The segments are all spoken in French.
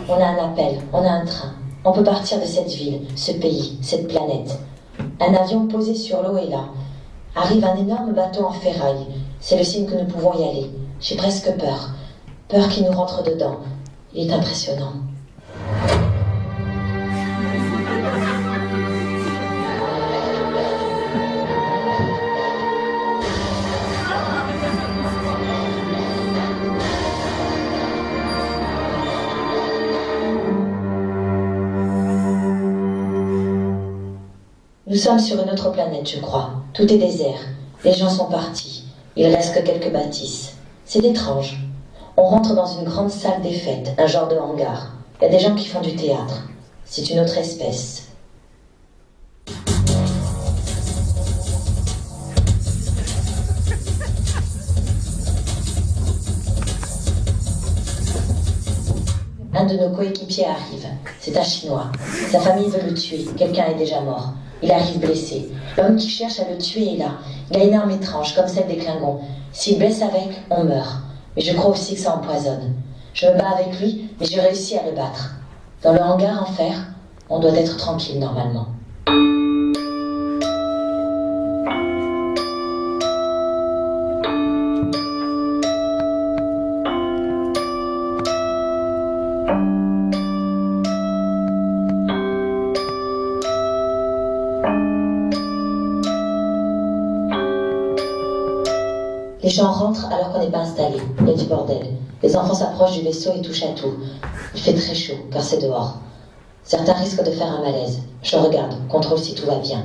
On a un appel, on a un train. On peut partir de cette ville, ce pays, cette planète. Un avion posé sur l'eau est là. Arrive un énorme bateau en ferraille. C'est le signe que nous pouvons y aller. J'ai presque peur. Peur qu'il nous rentre dedans. Il est impressionnant. Nous sommes sur une autre planète, je crois. Tout est désert. Les gens sont partis. Il reste que quelques bâtisses. C'est étrange. On rentre dans une grande salle des fêtes, un genre de hangar. Il y a des gens qui font du théâtre. C'est une autre espèce. Un de nos coéquipiers arrive. C'est un Chinois. Sa famille veut le tuer. Quelqu'un est déjà mort. Il arrive blessé. L'homme qui cherche à le tuer est là. Il a une arme étrange, comme celle des Klingons. S'il blesse avec, on meurt. Mais je crois aussi que ça empoisonne. Je me bats avec lui, mais je réussis à le battre. Dans le hangar en fer, on doit être tranquille normalement. Les gens rentrent alors qu'on n'est pas installé. Il y a du bordel. Les enfants s'approchent du vaisseau et touchent à tout. Il fait très chaud, car c'est dehors. Certains risquent de faire un malaise. Je regarde, contrôle si tout va bien.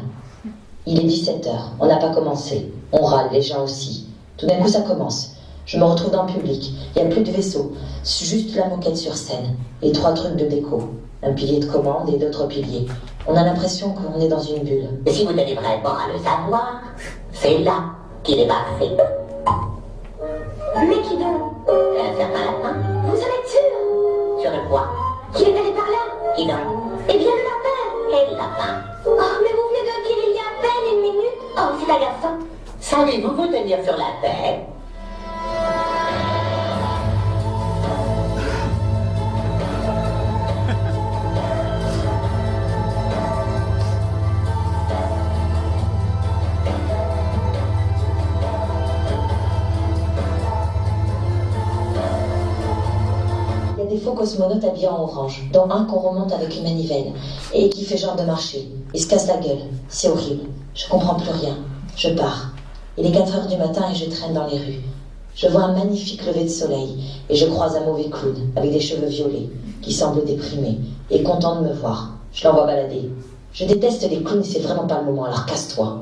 Il est 17h, on n'a pas commencé. On râle, les gens aussi. Tout d'un coup, ça commence. Je me retrouve dans le public. Il n'y a plus de vaisseau. Juste la moquette sur scène. Et 3 trucs de déco. Un pilier de commande et d'autres piliers. On a l'impression qu'on est dans une bulle. Et si vous tenez vraiment à le savoir, c'est là qu'il est parfait. Mais qui donc? Un certain lapin. Vous en êtes sûr? Sur le bois. Qui est allé par là? Qui donc? Eh bien le lapin! Quel lapin? Oh, mais vous venez de dire il y a à peine 1 minute. Oh, c'est agaçant. Savez-vous vous tenir sur la tête? Des faux cosmonautes habillés en orange, dont un qu'on remonte avec une manivelle, et qui fait genre de marcher. Il se casse la gueule. C'est horrible. Je comprends plus rien. Je pars. Il est 4h du matin et je traîne dans les rues. Je vois un magnifique lever de soleil, et je croise un mauvais clown, avec des cheveux violets, qui semble déprimé, et content de me voir. Je l'envoie balader. Je déteste les clowns et c'est vraiment pas le moment, alors casse-toi.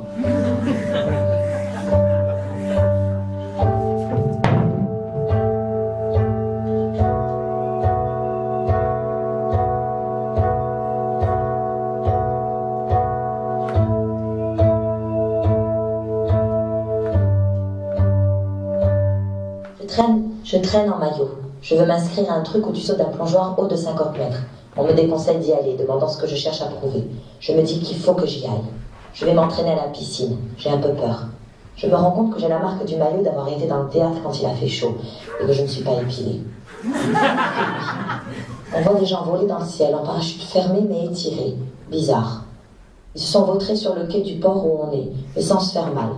Je traîne en maillot. Je veux m'inscrire à un truc où tu sautes d'un plongeoir haut de 50 mètres. On me déconseille d'y aller, demandant ce que je cherche à prouver. Je me dis qu'il faut que j'y aille. Je vais m'entraîner à la piscine. J'ai un peu peur. Je me rends compte que j'ai la marque du maillot d'avoir été dans le théâtre quand il a fait chaud et que je ne suis pas épilée. On voit des gens voler dans le ciel en parachute fermé mais étiré. Bizarre. Ils se sont vautrés sur le quai du port où on est, mais sans se faire mal.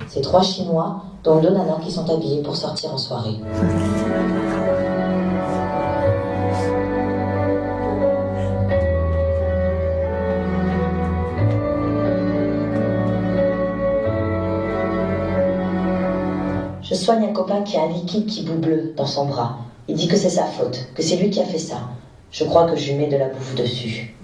C'est 3 Chinois, dont 2 nanas qui sont habillées pour sortir en soirée. Je soigne un copain qui a un liquide qui bout bleu dans son bras. Il dit que c'est sa faute, que c'est lui qui a fait ça. Je crois que je lui mets de la bouffe dessus.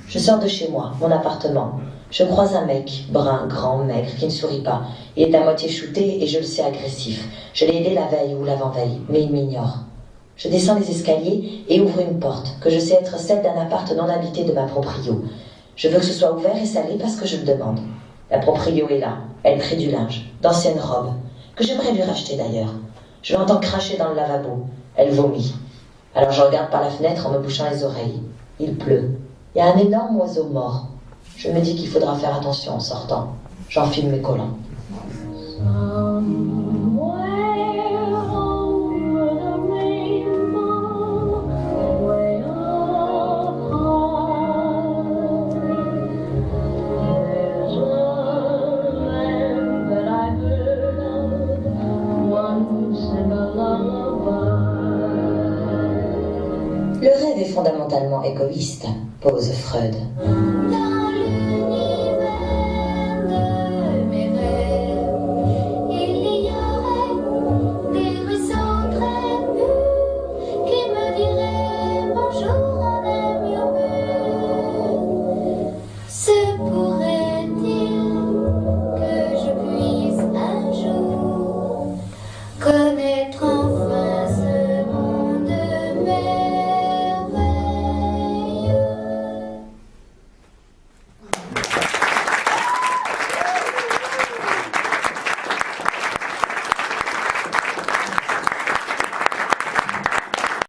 Je sors de chez moi, mon appartement. Je croise un mec, brun, grand, maigre, qui ne sourit pas. Il est à moitié shooté et je le sais agressif. Je l'ai aidé la veille ou l'avant-veille, mais il m'ignore. Je descends les escaliers et ouvre une porte, que je sais être celle d'un appart non habité de ma proprio. Je veux que ce soit ouvert et salé parce que je le demande. La proprio est là, elle trie du linge, d'anciennes robes, que j'aimerais lui racheter d'ailleurs. Je l'entends cracher dans le lavabo. Elle vomit. Alors je regarde par la fenêtre en me bouchant les oreilles. Il pleut. Il y a un énorme oiseau mort. Je me dis qu'il faudra faire attention en sortant. J'enfile mes collants. Le rêve est fondamentalement égoïste, pose Freud. Dans l'univers.